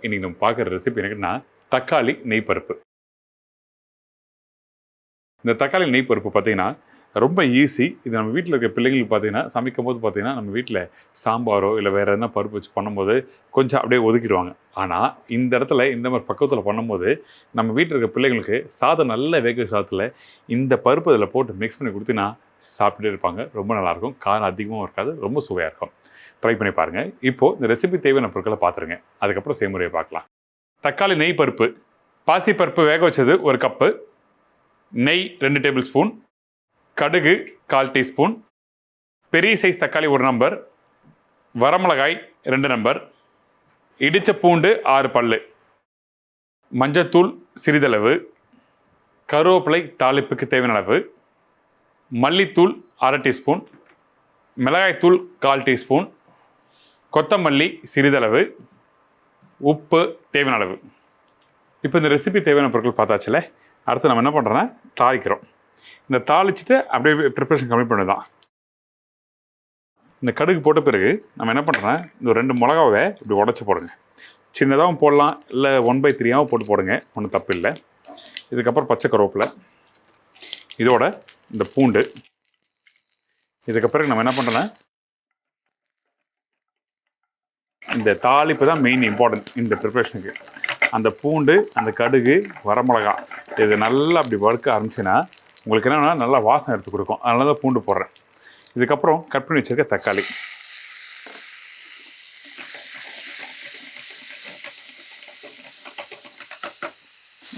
இன்னைக்கு நம்ம பார்க்குற ரெசிபி என்னன்னா தக்காளி நெய் பருப்பு. இந்த தக்காளி நெய் பருப்பு பார்த்தீங்கன்னா ரொம்ப ஈஸி. இது நம்ம வீட்டில் இருக்க பிள்ளைங்களுக்கு பார்த்தீங்கன்னா சமைக்கும் போது பார்த்தீங்கன்னா நம்ம வீட்டில் சாம்பாரோ இல்லை வேறு எதனா பருப்பு வச்சு பண்ணும்போது கொஞ்சம் அப்படியே ஒதுக்கிடுவாங்க. ஆனால் இந்த இடத்துல இந்த மாதிரி பக்குவத்தில் பண்ணும்போது நம்ம வீட்டில் இருக்க பிள்ளைங்களுக்கு சாதம் நல்ல வேக சாதத்தில் இந்த பருப்பு இதில் போட்டு மிக்ஸ் பண்ணி கொடுத்தீங்கன்னா சாப்பிட்டுட்டே இருப்பாங்க. ரொம்ப நல்லாயிருக்கும். காரம் அதிகமாக இருக்காது, ரொம்ப சுவையாக இருக்கும். ட்ரை பண்ணி பாருங்கள். இப்போது இந்த ரெசிபி தேவையான பொருட்களை பார்த்துருங்க, அதுக்கப்புறம் செய்முறையை பார்க்கலாம். தக்காளி நெய் பருப்பு, பாசி பருப்பு வேக வச்சது 1 கப்பு, நெய் 2 டேபிள் ஸ்பூன், கடுகு 1/4 டீஸ்பூன், பெரிய சைஸ் தக்காளி 1 நம்பர், வரமிளகாய் 2 நம்பர், இடித்த பூண்டு 6 பல்லு, மஞ்சத்தூள் சிறிதளவு, கருவேப்பிலை தாளிப்புக்கு தேவையான அளவு, மல்லித்தூள் 1/2 டீஸ்பூன், மிளகாய்த்தூள் 1/4 டீஸ்பூன், கொத்தமல்லி சிறிதளவு, உப்பு தேவையான அளவு. இப்போ இந்த ரெசிபி தேவையான பொருட்கள் பார்த்தாச்சுல. அடுத்து நம்ம என்ன பண்ணுறோன்னா தாளிக்கிறோம். இந்த தாளிச்சுட்டு அப்படியே ப்ரிப்பரேஷன் கம்மி பண்ணதான். இந்த கடுகு போட்ட பிறகு நம்ம என்ன பண்ணுறோன்னா இந்த 2 மிளகாவை இப்படி உடச்சி போடுங்க. சின்னதாகவும் போடலாம், இல்லை 1/3 போட்டு போடுங்க, ஒன்றும் தப்பு இல்லை. இதுக்கப்புறம் பச்சை கருவேப்பிலை, இதோட இந்த பூண்டு. இதுக்கப்புறம் நம்ம என்ன பண்ணுறோன்னா இந்த தாளிப்பு தான் மெயின் இம்பார்ட்டன்ட் இந்த ப்ரிப்ரேஷனுக்கு. அந்த பூண்டு, அந்த கடுகு, வரமிளகா இது நல்லா அப்படி வறுக்க ஆரம்பிச்சுன்னா உங்களுக்கு என்னென்னா நல்லா வாசனை எடுத்து கொடுக்கும். அதனால தான் பூண்டு போடுறேன். இதுக்கப்புறம் கட் பண்ணி வச்சுருக்க தக்காளி,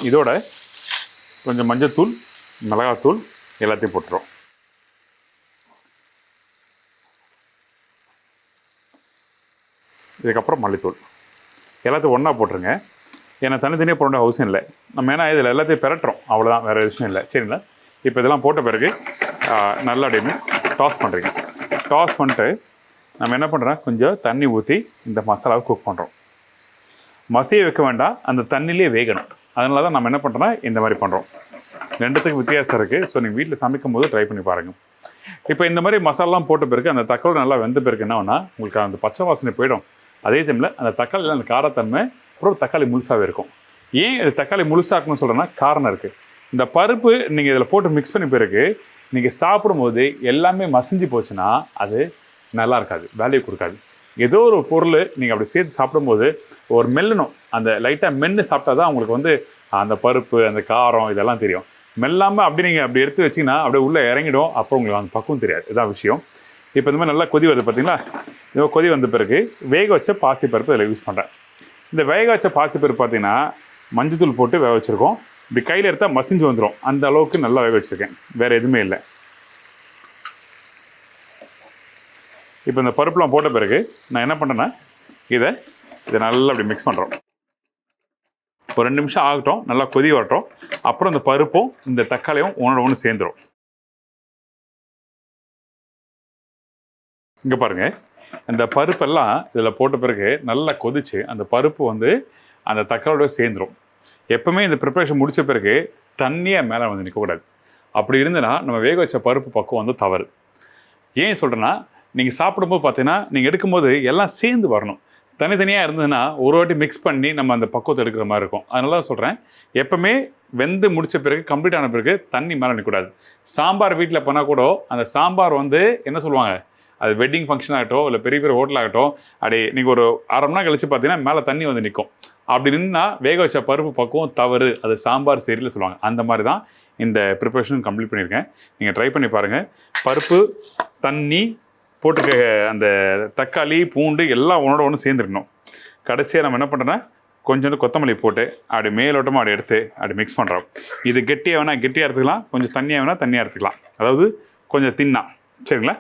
இதோட கொஞ்சம் மஞ்சத்தூள், மிளகாத்தூள் எல்லாத்தையும் போட்டுரும். இதுக்கப்புறம் மல்லித்தூள் எல்லாத்தையும் ஒன்றா போட்டுருங்க. ஏன்னா தனித்தனியாக போட வேண்டிய அவசியம் இல்லை. நம்ம ஏன்னா இதில் எல்லாத்தையும் பெரட்டுறோம், அவ்வளோதான், வேறு விஷயம் இல்லை. சரிங்களா? இப்போ இதெல்லாம் போட்ட பிறகு நல்லா அப்படியே டாஸ் பண்ணுறீங்க. டாஸ் பண்ணிட்டு நம்ம என்ன பண்ணுறோம், கொஞ்சம் தண்ணி ஊற்றி இந்த மசாலாவை குக் பண்ணுறோம். மசிய வைக்க வேண்டாம், அந்த தண்ணியிலே வேகணும். அதனால தான் நம்ம என்ன பண்ணுறோன்னா இந்த மாதிரி பண்ணுறோம். 2த்துக்கு வித்தியாசம் இருக்குது. ஸோ நீங்கள் வீட்டில் சமைக்கும் போது ட்ரை பண்ணி பாருங்கள். இப்போ இந்த மாதிரி மசாலாலாம் போட்ட பிறகு அந்த தக்காளி நல்லா வெந்த பிறகு என்ன ஒன்றா உங்களுக்கு அந்த பச்சை வாசனை போயிடும். அதே டைமில் அந்த தக்காளியில் அந்த காரத்தன்மை அப்புறம் தக்காளி முழுசாகவே இருக்கும். ஏன் இது தக்காளி முழுசாக்கணும்னு சொல்கிறேன்னா காரணம் இருக்குது. இந்த பருப்பு நீங்கள் இதில் போட்டு மிக்ஸ் பண்ணி பிறகு நீங்கள் சாப்பிடும்போது எல்லாமே மசிஞ்சு போச்சுன்னா அது நல்லா இருக்காது, வேல்யூ கொடுக்காது. ஏதோ ஒரு பொருள் நீங்கள் அப்படி சேர்த்து சாப்பிடும்போது ஒரு மெல்லணும், அந்த லைட்டாக மென்று சாப்பிட்டா தான் உங்களுக்கு வந்து அந்த பருப்பு, அந்த காரம் இதெல்லாம் தெரியும். மெல்லாமல் அப்படி நீங்கள் அப்படி எடுத்து வச்சிங்கன்னா அப்படியே உள்ளே இறங்கிடும். அப்புறம் உங்களுக்கு அந்த பக்குவம் தெரியாது. இதுதான் விஷயம். இப்போ இந்த மாதிரி நல்லா கொதி வருது பார்த்தீங்களா? இந்த கொதி வந்த பிறகு வேக வச்ச பாசிப்பருப்பு இதில் யூஸ் பண்ணுறேன். இந்த வேக வச்ச பாசிப்பருப்பு பார்த்தீங்கன்னா மஞ்சத்தூள் போட்டு வேக வச்சுருக்கோம். இப்படி கையில் எடுத்தால் மசிஞ்சு வந்துடும். அந்த அளவுக்கு நல்லா வேக வச்சுருக்கேன், வேறு எதுவுமே இல்லை. இப்போ இந்த பருப்புலாம் போட்ட பிறகு நான் என்ன பண்ணுறேன்னா இதை நல்லா அப்படி மிக்ஸ் பண்ணுறோம். ஒரு 2 நிமிஷம் ஆகட்டும், நல்லா கொதி வரட்டும். அப்புறம் இந்த பருப்பும் இந்த தக்காளியும் ஒன்று சேர்ந்துடும். இங்கே பாருங்கள், இந்த பருப்பெல்லாம் இதில் போட்ட பிறகு நல்லா கொதிச்சு அந்த பருப்பு வந்து அந்த தக்காளியோட சேர்ந்துடும். எப்போவுமே இந்த ப்ரிப்பரேஷன் முடித்த பிறகு தண்ணியாக மேலே வந்து நிற்கக்கூடாது. அப்படி இருந்ததுன்னா நம்ம வேக வச்ச பருப்பு பக்குவம் வந்து தவறு. ஏன் சொல்கிறேன்னா நீங்கள் சாப்பிடும்போது பார்த்தீங்கன்னா நீங்கள் எடுக்கும்போது எல்லாம் சேர்ந்து வரணும். தனித்தனியாக இருந்ததுன்னா ஒரு வாட்டி மிக்ஸ் பண்ணி நம்ம அந்த பக்குவத்தை எடுக்கிற மாதிரி இருக்கும். அதனால தான் சொல்கிறேன், எப்போவுமே வெந்து முடித்த பிறகு கம்ப்ளீட் ஆன பிறகு தண்ணி மேலே நிற்கக்கூடாது. சாம்பார் வீட்டில் பண்ணால் கூட அந்த சாம்பார் வந்து என்ன சொல்லுவாங்க, அது வெட்டிங் ஃபங்க்ஷன் ஆகட்டும், இல்லை பெரிய பெரிய ஹோட்டல் ஆகட்டும், அப்படி நீங்கள் ஒரு 1/2 மணி நேரம் கழிச்சு பார்த்தீங்கன்னா மேலே தண்ணி வந்து நிற்கும். அப்படி நின்னா வேக வச்ச பருப்பு பக்குவம் தவறு, அது சாம்பார் சரியில்லை சொல்லுவாங்க. அந்த மாதிரி தான் இந்த ப்ரிப்பரேஷன் கம்ப்ளீட் பண்ணியிருக்கேன். நீங்கள் ட்ரை பண்ணி பாருங்கள். பருப்பு, தண்ணி போட்டுக்க, அந்த தக்காளி, பூண்டு எல்லாம் ஒன்று சேர்ந்துருக்கணும். கடைசியாக நம்ம என்ன பண்ணுறோன்னா கொஞ்சோண்டு கொத்தமல்லி போட்டு அப்படி மேலோட்டமாக அப்படி எடுத்து அப்படி மிக்ஸ் பண்ணுறோம். இது கெட்டியாக வேணால் கெட்டியாக எடுத்துக்கலாம், கொஞ்சம் தண்ணியாக வேணால் தண்ணியாக எடுத்துக்கலாம். அதாவது கொஞ்சம் தின்னா. சரிங்களா?